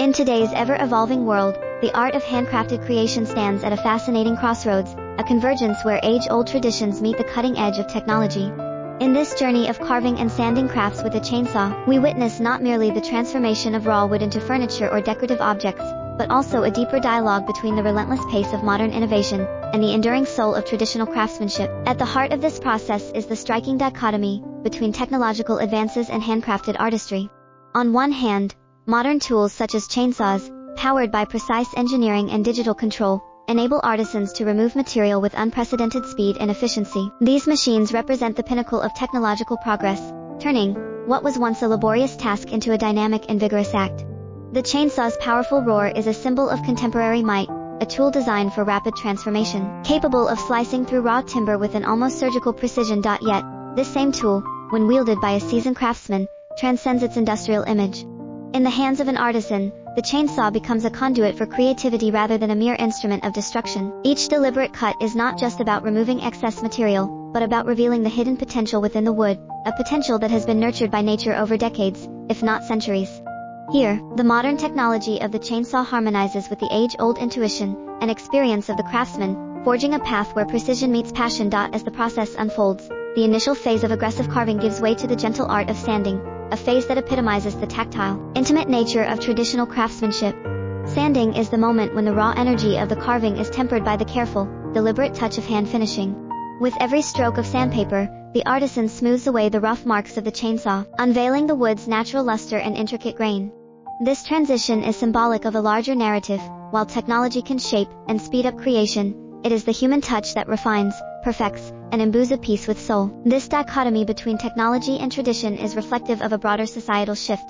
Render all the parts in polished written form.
In today's ever-evolving world, the art of handcrafted creation stands at a fascinating crossroads, a convergence where age-old traditions meet the cutting edge of technology. In this journey of carving and sanding crafts with a chainsaw, we witness not merely the transformation of raw wood into furniture or decorative objects, but also a deeper dialogue between the relentless pace of modern innovation and the enduring soul of traditional craftsmanship. At the heart of this process is the striking dichotomy between technological advances and handcrafted artistry. On one hand, modern tools such as chainsaws, powered by precise engineering and digital control, enable artisans to remove material with unprecedented speed and efficiency. These machines represent the pinnacle of technological progress, turning what was once a laborious task into a dynamic and vigorous act. The chainsaw's powerful roar is a symbol of contemporary might, a tool designed for rapid transformation, capable of slicing through raw timber with an almost surgical precision. Yet, this same tool, when wielded by a seasoned craftsman, transcends its industrial image. In the hands of an artisan, the chainsaw becomes a conduit for creativity rather than a mere instrument of destruction. Each deliberate cut is not just about removing excess material, but about revealing the hidden potential within the wood, a potential that has been nurtured by nature over decades, if not centuries. Here, the modern technology of the chainsaw harmonizes with the age-old intuition and experience of the craftsman, forging a path where precision meets passion. As the process unfolds, the initial phase of aggressive carving gives way to the gentle art of sanding, a phase that epitomizes the tactile, intimate nature of traditional craftsmanship. Sanding is the moment when the raw energy of the carving is tempered by the careful, deliberate touch of hand finishing. With every stroke of sandpaper, the artisan smooths away the rough marks of the chainsaw, unveiling the wood's natural luster and intricate grain. This transition is symbolic of a larger narrative. While technology can shape and speed up creation, it is the human touch that refines, perfects, and imbues a piece with soul. This dichotomy between technology and tradition is reflective of a broader societal shift.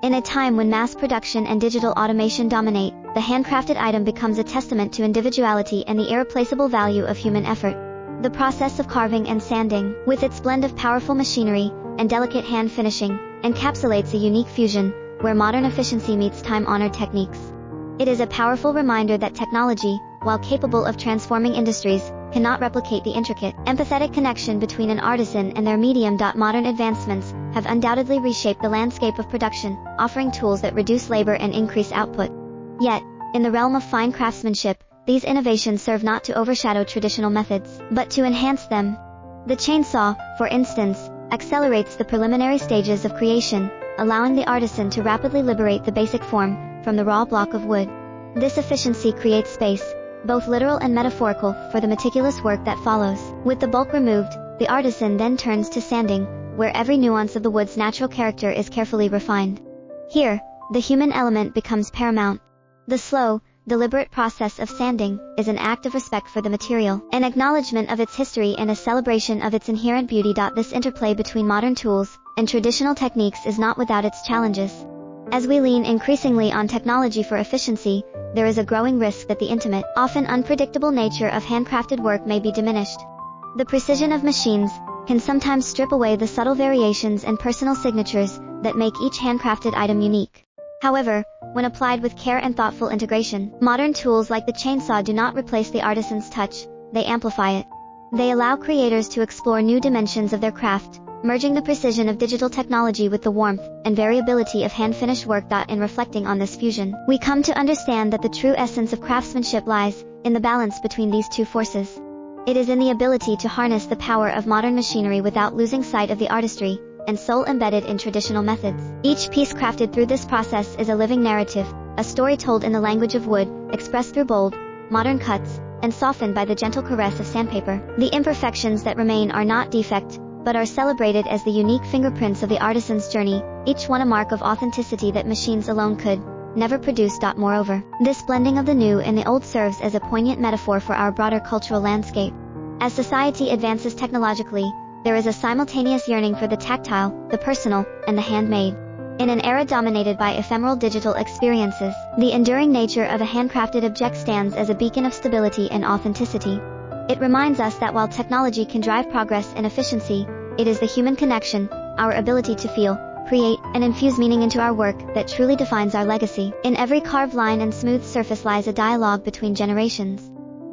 In a time when mass production and digital automation dominate, the handcrafted item becomes a testament to individuality and the irreplaceable value of human effort. The process of carving and sanding, with its blend of powerful machinery and delicate hand finishing, encapsulates a unique fusion where modern efficiency meets time-honored techniques. It is a powerful reminder that technology, while capable of transforming industries, cannot replicate the intricate, empathetic connection between an artisan and their medium. Modern advancements have undoubtedly reshaped the landscape of production, offering tools that reduce labor and increase output. Yet, in the realm of fine craftsmanship, these innovations serve not to overshadow traditional methods, but to enhance them. The chainsaw, for instance, accelerates the preliminary stages of creation, allowing the artisan to rapidly liberate the basic form from the raw block of wood. This efficiency creates space, both literal and metaphorical, for the meticulous work that follows. With the bulk removed, the artisan then turns to sanding, where every nuance of the wood's natural character is carefully refined. Here, the human element becomes paramount. The slow, deliberate process of sanding is an act of respect for the material, an acknowledgement of its history and a celebration of its inherent beauty. This interplay between modern tools and traditional techniques is not without its challenges. As we lean increasingly on technology for efficiency, there is a growing risk that the intimate, often unpredictable nature of handcrafted work may be diminished. The precision of machines can sometimes strip away the subtle variations and personal signatures that make each handcrafted item unique. However, when applied with care and thoughtful integration, modern tools like the chainsaw do not replace the artisan's touch, they amplify it. They allow creators to explore new dimensions of their craft, merging the precision of digital technology with the warmth and variability of hand-finished work. In reflecting on this fusion, we come to understand that the true essence of craftsmanship lies in the balance between these two forces. It is in the ability to harness the power of modern machinery without losing sight of the artistry and soul embedded in traditional methods. Each piece crafted through this process is a living narrative, a story told in the language of wood, expressed through bold, modern cuts, and softened by the gentle caress of sandpaper. The imperfections that remain are not defect, but are celebrated as the unique fingerprints of the artisan's journey, each one a mark of authenticity that machines alone could never produce. Moreover, this blending of the new and the old serves as a poignant metaphor for our broader cultural landscape. As society advances technologically, there is a simultaneous yearning for the tactile, the personal, and the handmade. In an era dominated by ephemeral digital experiences, the enduring nature of a handcrafted object stands as a beacon of stability and authenticity. It reminds us that while technology can drive progress and efficiency, it is the human connection, our ability to feel, create, and infuse meaning into our work that truly defines our legacy. In every carved line and smooth surface lies a dialogue between generations.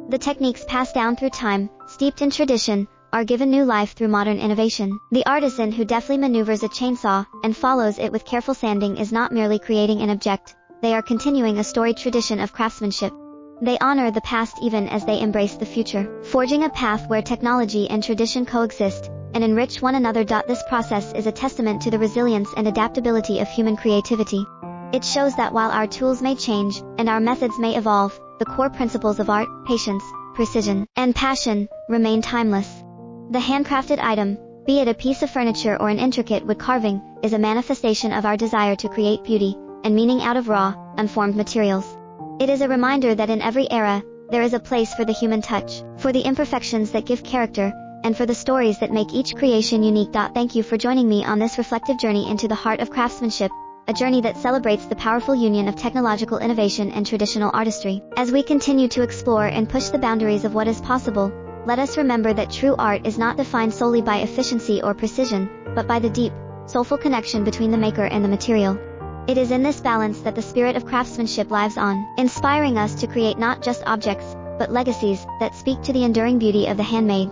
The techniques passed down through time, steeped in tradition, are given new life through modern innovation. The artisan who deftly maneuvers a chainsaw and follows it with careful sanding is not merely creating an object, they are continuing a storied tradition of craftsmanship. They honor the past even as they embrace the future, forging a path where technology and tradition coexist and enrich one another. This process is a testament to the resilience and adaptability of human creativity. It shows that while our tools may change and our methods may evolve, the core principles of art, patience, precision, and passion remain timeless. The handcrafted item, be it a piece of furniture or an intricate wood carving, is a manifestation of our desire to create beauty and meaning out of raw, unformed materials. It is a reminder that in every era, there is a place for the human touch, for the imperfections that give character, and for the stories that make each creation unique. Thank you for joining me on this reflective journey into the heart of craftsmanship, a journey that celebrates the powerful union of technological innovation and traditional artistry. As we continue to explore and push the boundaries of what is possible, let us remember that true art is not defined solely by efficiency or precision, but by the deep, soulful connection between the maker and the material. It is in this balance that the spirit of craftsmanship lives on, inspiring us to create not just objects, but legacies that speak to the enduring beauty of the handmade.